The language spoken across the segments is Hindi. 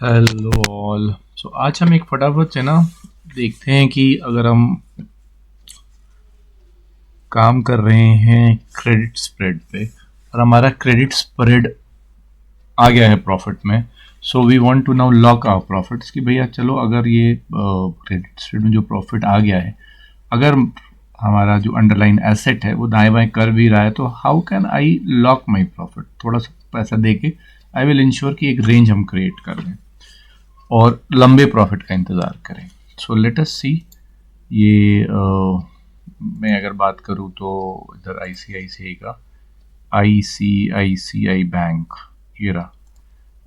Hello all. सो आज हम एक फटाफट से ना देखते हैं कि अगर हम काम कर रहे हैं क्रेडिट स्प्रेड पे और हमारा क्रेडिट स्प्रेड आ गया है प्रॉफिट में। So we want to now lock our profits कि भैया चलो अगर ये क्रेडिट स्प्रेड में जो प्रॉफिट आ गया है, अगर हमारा जो अंडरलाइन एसेट है वो दाएं बाएं कर भी रहा है, तो how can I lock my profit. थोड़ा सा पैसा दे के आई विल इंश्योर कि एक रेंज हम क्रिएट कर लें और लंबे प्रॉफिट का इंतज़ार करें। सो लेट अस सी। ये मैं अगर बात करूँ तो इधर आईसीआईसीआई का आईसीआईसीआई बैंक, ये रहा।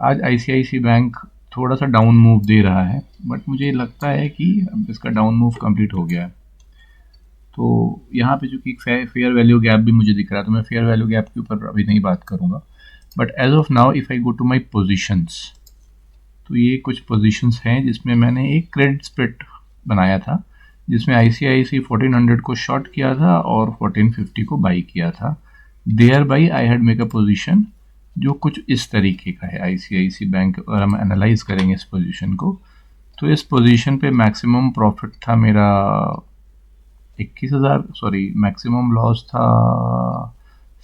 आज आईसीआईसीआई बैंक थोड़ा सा डाउन मूव दे रहा है, बट मुझे लगता है कि अब इसका डाउन मूव कंप्लीट हो गया है। तो यहाँ पे चूँकि फेयर वैल्यू गैप भी मुझे दिख रहा है, तो मैं फेयर वैल्यू गैप के ऊपर अभी नहीं बात करूँगा। But as of now if I go to my positions, तो ये कुछ पोजीशंस हैं जिसमें मैंने एक क्रेडिट स्प्रेड बनाया था, जिसमें आईसीआईसी 1400 को शॉर्ट किया था और 1450 को बाई किया था। Thereby I had make a position जो कुछ इस तरीके का है। आईसीआईसी बैंक, अगर हम एनालाइज करेंगे इस पोजीशन को, तो इस पोजीशन पे मैक्सिमम प्रॉफिट था मेरा 21,000, सॉरी मैक्सिमम लॉस था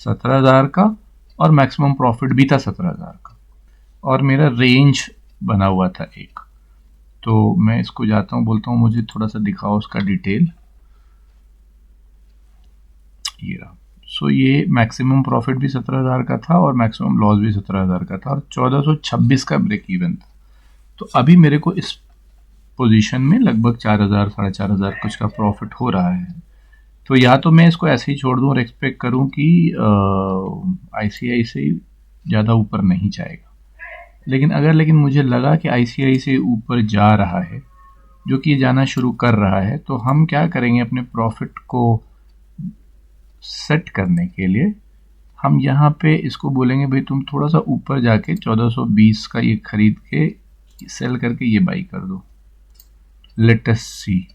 17,000 का और मैक्सिमम प्रॉफिट भी था 17,000 का, और मेरा रेंज बना हुआ था एक। तो मैं इसको जाता हूँ, बोलता हूँ मुझे थोड़ा सा दिखाओ उसका डिटेल। ये रहा। सो ये मैक्सिमम प्रॉफिट भी 17,000 का था और मैक्सिमम लॉस भी 17,000 का था और 1426 का ब्रेक इवन था। तो अभी मेरे को इस पोजीशन में लगभग 4,000 4,500 कुछ का प्रॉफिट हो रहा है। तो या तो मैं इसको ऐसे ही छोड़ दूँ और एक्सपेक्ट करूँ कि आईसीआईसी ज़्यादा ऊपर नहीं जाएगा, लेकिन मुझे लगा कि आईसीआईसी ऊपर जा रहा है, जो कि जाना शुरू कर रहा है। तो हम क्या करेंगे, अपने प्रॉफिट को सेट करने के लिए हम यहाँ पे इसको बोलेंगे भाई तुम थोड़ा सा ऊपर जाके 1420 का ये खरीद के सेल करके ये बाई कर दो। लेट अस सी।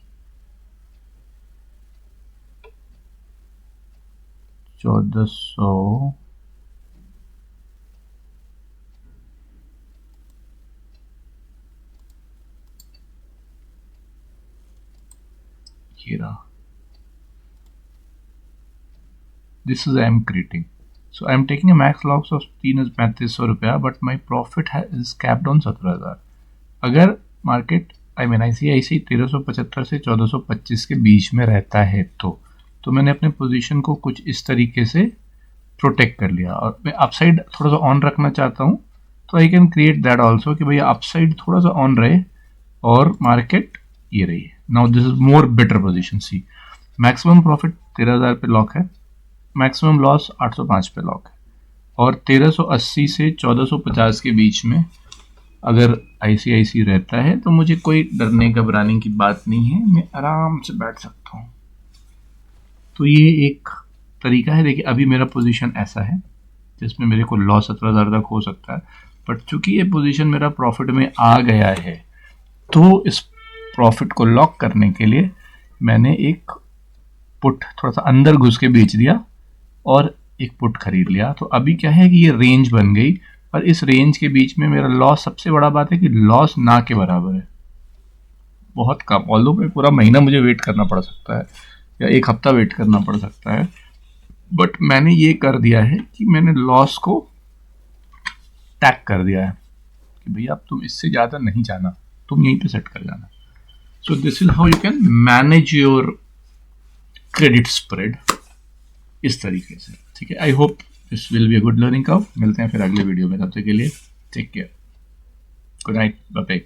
1400 ये रहा। This is I am creating. So I am taking a max loss of 3,3500 रुपया, but my profit is capped on 17,000। अगर मार्केट ICICI 1375 से 1425 के बीच में रहता है तो मैंने अपने पोजीशन को कुछ इस तरीके से प्रोटेक्ट कर लिया, और मैं अपसाइड थोड़ा सा ऑन रखना चाहता हूँ, तो I can create that also कि भैया अपसाइड थोड़ा सा ऑन रहे और मार्केट ये रही है। Now this is more better position. See, maximum profit 13,000 पे लॉक है, मैक्सिमम लॉस 805 पे लॉक है, और 1380 से 1450 के बीच में अगर आईसीआईसी रहता है तो मुझे कोई डरने घबराने की बात नहीं है, मैं आराम से बैठ सकता हूँ। तो ये एक तरीका है। देखिए अभी मेरा पोजीशन ऐसा है जिसमें मेरे को लॉस 17,000 तक हो सकता है, बट चूंकि ये पोजीशन मेरा प्रॉफिट में आ गया है, तो इस प्रॉफिट को लॉक करने के लिए मैंने एक पुट थोड़ा सा अंदर घुस के बेच दिया और एक पुट खरीद लिया। तो अभी क्या है कि ये रेंज बन गई, और इस रेंज के बीच में मेरा लॉस, सबसे बड़ा बात है कि लॉस ना के बराबर है, बहुत कम। ऑल्दो में पूरा महीना मुझे वेट करना पड़ सकता है या एक हफ्ता वेट करना पड़ सकता है, बट मैंने ये कर दिया है कि मैंने लॉस को टैग कर दिया है कि भैया अब तुम इससे ज़्यादा नहीं जाना, तुम यहीं पे सेट कर जाना। So this is how you can manage your credit spread, इस तरीके से। ठीक है, I hope this will be a good learning curve. मिलते हैं फिर अगले वीडियो में, तब तक के लिए take care, good night, bye bye.